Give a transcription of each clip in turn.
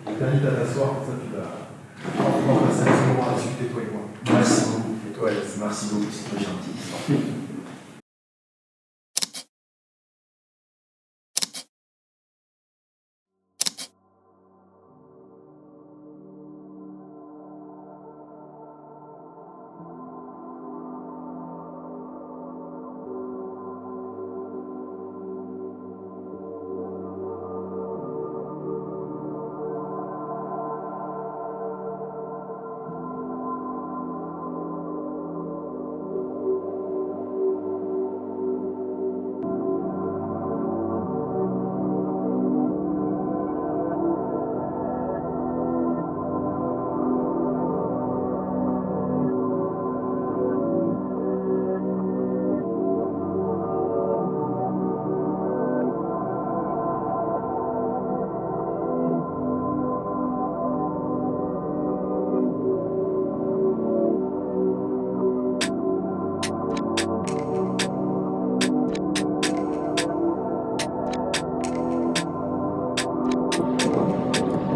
Je t'invite à t'asseoir, comme ça tu vas pouvoir passer un petit moment à discuter, toi et moi. Merci beaucoup. Et toi, Alex. Merci beaucoup, c'est très gentil.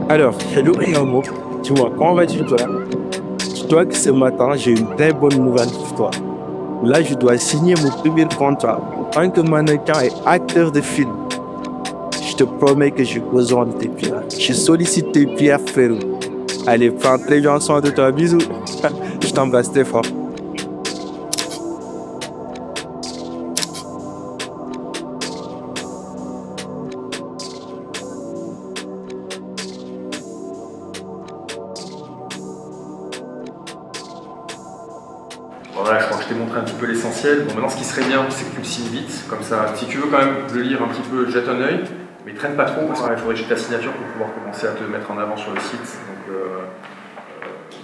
Alors, hello Yamo, tu vois, comment vas-tu toi? Dis-toi que ce matin, j'ai une très bonne nouvelle pour toi. Là, je dois signer mon premier contrat en tant que mannequin et acteur de film. Je te promets que je besoin de tes pierres. Je sollicite tes pierres, frérot. Allez, prends très bien soin de toi. Bisous. Je t'embrasse très fort. Bon, voilà, je crois que je t'ai montré un petit peu l'essentiel. Bon, maintenant, ce qui serait bien, c'est que tu le signes vite. Comme ça, si tu veux quand même le lire un petit peu, jette un œil. Mais traîne pas trop, parce qu'il faudrait que j'ai ta signature pour pouvoir commencer à te mettre en avant sur le site. Donc,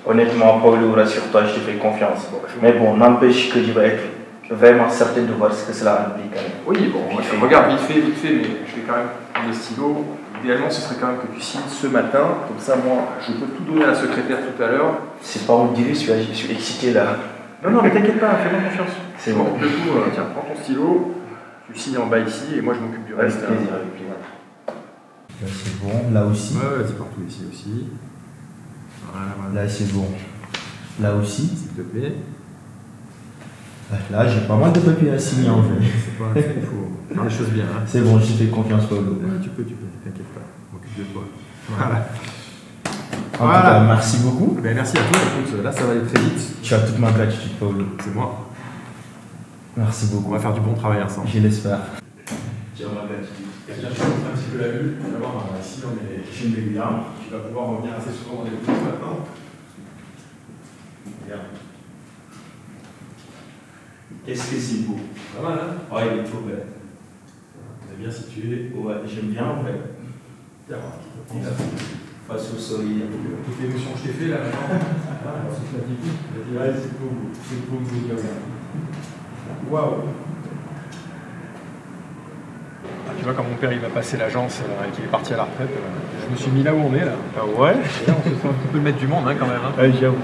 Honnêtement, Paulo, rassure-toi, je te fais confiance. Mais bon, n'empêche que je vais être vraiment certain de voir ce que cela implique. oui, bon, regarde vite fait, mais je vais quand même prendre le stylo. Idéalement, ce serait quand même que tu signes ce matin. Comme ça, moi, je peux tout donner à la secrétaire tout à l'heure. C'est pas on dirait, je suis excité là. Non, mais t'inquiète pas, fais-moi confiance. C'est bon. Le coup, tiens, prends ton stylo, tu signes en bas ici, et moi, je m'occupe du reste. Avec plaisir, avec plaisir. Là, c'est bon, là aussi. Ouais, vas-y, partout ici aussi. Voilà. Là, c'est bon. Là aussi. S'il te plaît. Là, j'ai pas mal de papiers à signer en fait. C'est pas il faut faire les choses bien. Hein. C'est bon, je te fais confiance, Paulo. Ouais, tu peux, t'inquiète pas. Je m'occupe de toi. Voilà. En tout cas, merci beaucoup. Ben, merci à toi. Écoute, là, ça va aller très vite. Tu as toute ma gratitude, Paulo. C'est moi. Merci On beaucoup. va faire du bon travail ensemble. Je l'espère. Tu as ma gratitude. Je te montre un petit peu la vue. Tu vas voir, ici, on est chez une régulière. Tu vas pouvoir revenir assez souvent dans les boutiques maintenant. Regarde. Qu'est-ce que c'est beau. Pas mal, hein? Ouais, il est trop belle. On est bien situé. Ouais, j'aime bien en fait. Tiens, Face au soleil. toutes les émotions que je t'ai fait là maintenant. Ouais, c'est beau. C'est beau, Waouh! Tu vois, quand mon père il va passer l'agence et qu'il est parti à la retraite, je me suis mis là où on est là. Ah ouais? Et là, on se sent un petit peu le maître du monde hein, quand même. Hein. J'avoue.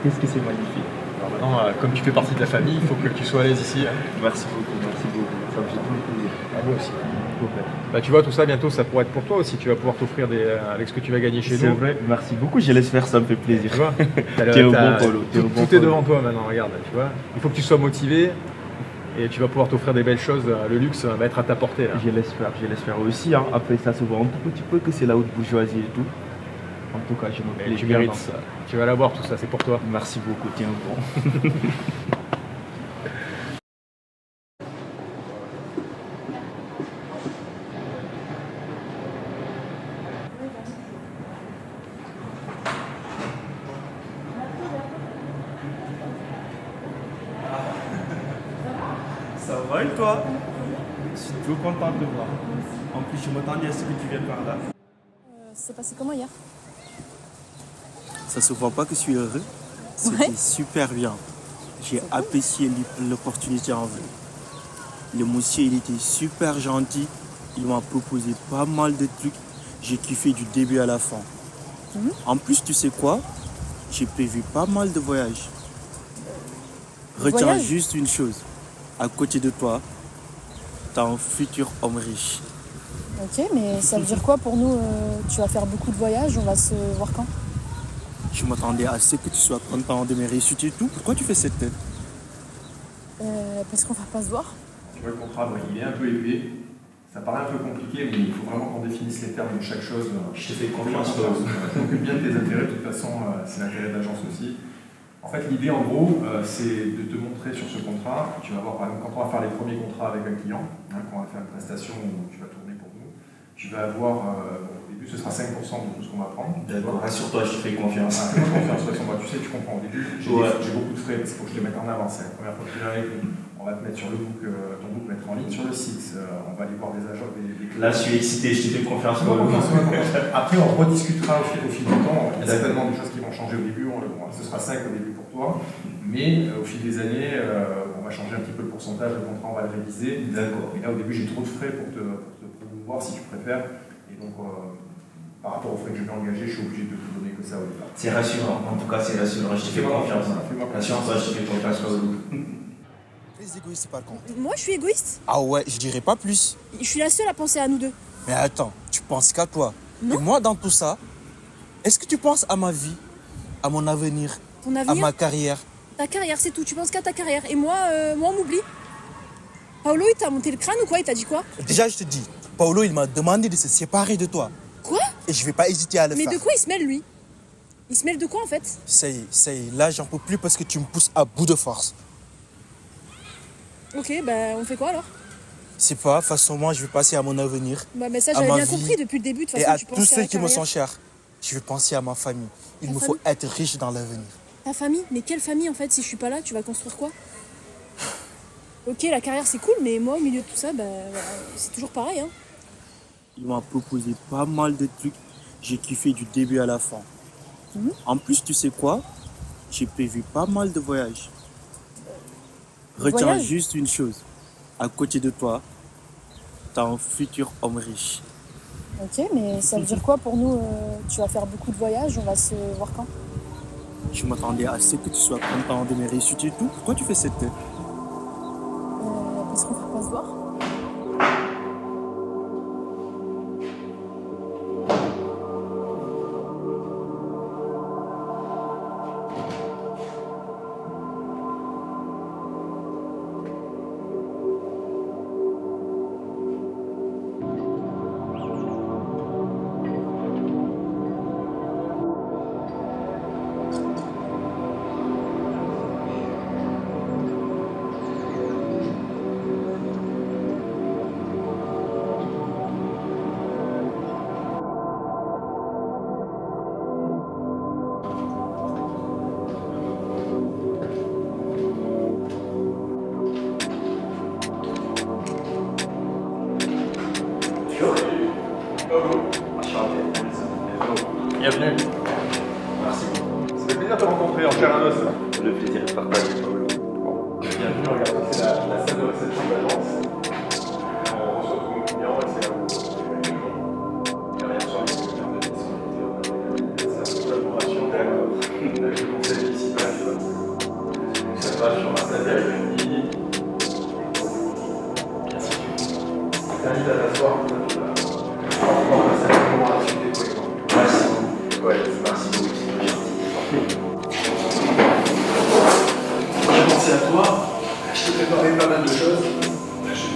Qu'est-ce que c'est magnifique. Alors maintenant, comme tu fais partie de la famille, il faut que tu sois à l'aise ici. Hein. Merci beaucoup, merci beaucoup. Ça me fait tout le plaisir. À vous aussi. Bah, tu vois, tout ça, bientôt, ça pourrait être pour toi aussi. Tu vas pouvoir t'offrir avec ce que tu vas gagner chez nous. C'est vrai, merci beaucoup, je laisse faire, ça me fait plaisir. Tu vois, T'es au bon polo. Tout est devant toi maintenant, regarde. Tu vois, il faut que tu sois motivé et tu vas pouvoir t'offrir des belles choses. Le luxe va être à ta portée. Là. Je l'espère aussi. Hein. Après, ça se voit un tout petit peu que c'est la haute bourgeoisie et tout. En tout cas, je me plais. Tu mérites ça. Tu vas l'avoir, tout ça, c'est pour toi. Merci beaucoup, tiens bon. Ça va et toi? Je suis trop content de te voir. En plus, je m'attendais à ce que tu viennes par là. C'est passé comment hier? Ça se voit pas que je suis heureux. C'était super bien. J'ai apprécié l'opportunité en vrai. Le monsieur, il était super gentil. Il m'a proposé pas mal de trucs. J'ai kiffé du début à la fin. En plus, tu sais quoi? J'ai prévu pas mal de voyages. Retiens juste une chose. À côté de toi, t'as un futur homme riche. Ok, mais ça veut dire quoi pour nous Tu vas faire beaucoup de voyages, on va se voir quand? Je m'attendais à ce que tu sois content de mes réussites et tout. Pourquoi tu fais cette tête? Parce qu'on va pas se voir. Tu vois, le contrat, bon, il est un peu élevé. Ça paraît un peu compliqué, mais il faut vraiment qu'on définisse les termes de chaque chose. Je te fais confiance, toi. T'occupe bien de tes intérêts, de toute façon, c'est l'intérêt de l'agence aussi. En fait, l'idée, en gros, c'est de te montrer sur ce contrat. Tu vas voir, par exemple, quand on va faire les premiers contrats avec un client, quand on va faire une prestation où tu vas tourner pour nous, tu vas avoir, au début, ce sera 5% de tout ce qu'on va prendre. D'accord, rassure-toi, je te fais confiance. Fais-moi confiance, de toute façon, moi, tu sais, tu comprends. Au début, j'ai Ouais. beaucoup de frais parce qu'il faut que je te mette en avant. C'est la première fois que tu viens avec nous. On va te mettre sur le book, ton book, mettre en ligne sur le site. On va aller voir des agents, des Là, je suis excité, je te fais confiance. Fais-moi confiance, fais-moi confiance. Après, on rediscutera au fil du temps. Il y a certainement des choses qui vont changer au début. Ce sera 5 au début pour toi. Mais au fil des années, on va changer un petit peu le pourcentage. Le contrat, on va le réviser. D'accord. Et là, au début, j'ai trop de frais pour te promouvoir si tu préfères. Et donc, par rapport aux frais que je vais engager, je suis obligé de te donner que ça au départ. C'est rassurant, en tout cas, c'est rassurant. Je te fais confiance. Rassure-toi, je te fais confiance, Paolo. Très égoïste par contre. Moi, je suis égoïste. Ah ouais, je dirais pas plus. Je suis la seule à penser à nous deux. Mais attends, tu penses qu'à toi. Non. Et moi, dans tout ça, est-ce que tu penses à ma vie, à mon avenir, Ton à avenir, ma carrière? ta carrière, c'est tout. Tu penses qu'à ta carrière. Et moi, on m'oublie. Paolo, il t'a monté le crâne ou quoi? Il t'a dit quoi? Déjà, je te dis, Paolo, il m'a demandé de se séparer de toi. Quoi? Et je vais pas hésiter à le Mais faire. de quoi il se mêle, lui? Il se mêle de quoi, en fait? Ça y est, là, j'en peux plus parce que tu me pousses à bout de force. Ok, bah, on fait quoi alors? C'est pas, de toute façon, moi, je vais passer à mon avenir. Bah, mais ça, À j'avais ma bien vie compris depuis le début. De toute et façon, à tu tous penses qu'à ceux la qui me carrière. sont chers. Je vais penser à ma famille. Il Ta me faut être riche dans l'avenir. Ta famille? Mais quelle famille, en fait? Si je suis pas là, tu vas construire quoi? Ok, la carrière, c'est cool, mais moi, au milieu de tout ça, bah, c'est toujours pareil, hein. Il m'a proposé pas mal de trucs. J'ai kiffé du début à la fin. En plus, tu sais quoi? J'ai prévu pas mal de voyages. Retiens Voyage? juste une chose. À côté de toi, t'as un futur homme riche. Ok, mais ça veut dire quoi pour nous Tu vas faire beaucoup de voyages, on va se voir quand? Je m'attendais à ce que tu sois content de mes réussites et tout. Pourquoi tu fais cette tête? Parce qu'on va pas se voir. Bienvenue. Merci beaucoup. Ça fait plaisir de te rencontrer en chair et en os. Le plaisir est partagé, Paolo. Bienvenue, regarde, c'est la salle de réception de l'agence. On reçoit tous nos clients et c'est là où il y a rien sur les clients de disponibilité. C'est une collaboration. D'accord. Je vous conseille ici, ça va sur ma salle d'après-midi. Merci. Je t'invite à t'asseoir. On va passer un moment à discuter tous les temps. Merci. Ouais, Merci beaucoup, c'est gentil. Merci à toi. Je te préparais pas mal de choses. Je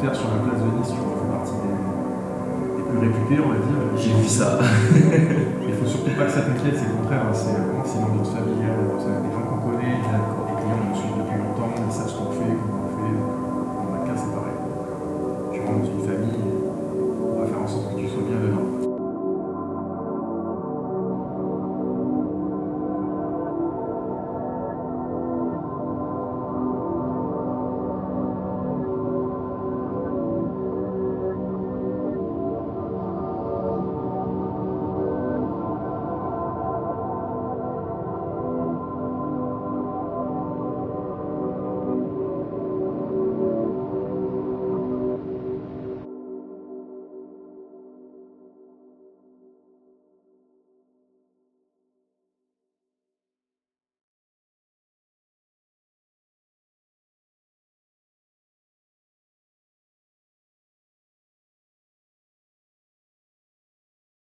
notaire sur la place de Nice, tu vois, fait partie des plus réputés, on va dire. J'ai vu ça. Il faut surtout pas que ça t'inquiète, c'est le contraire, hein, c'est l'ambiance familiale, c'est des gens qu'on connaît, et les clients on suit depuis longtemps, ils savent ce qu'on fait, comment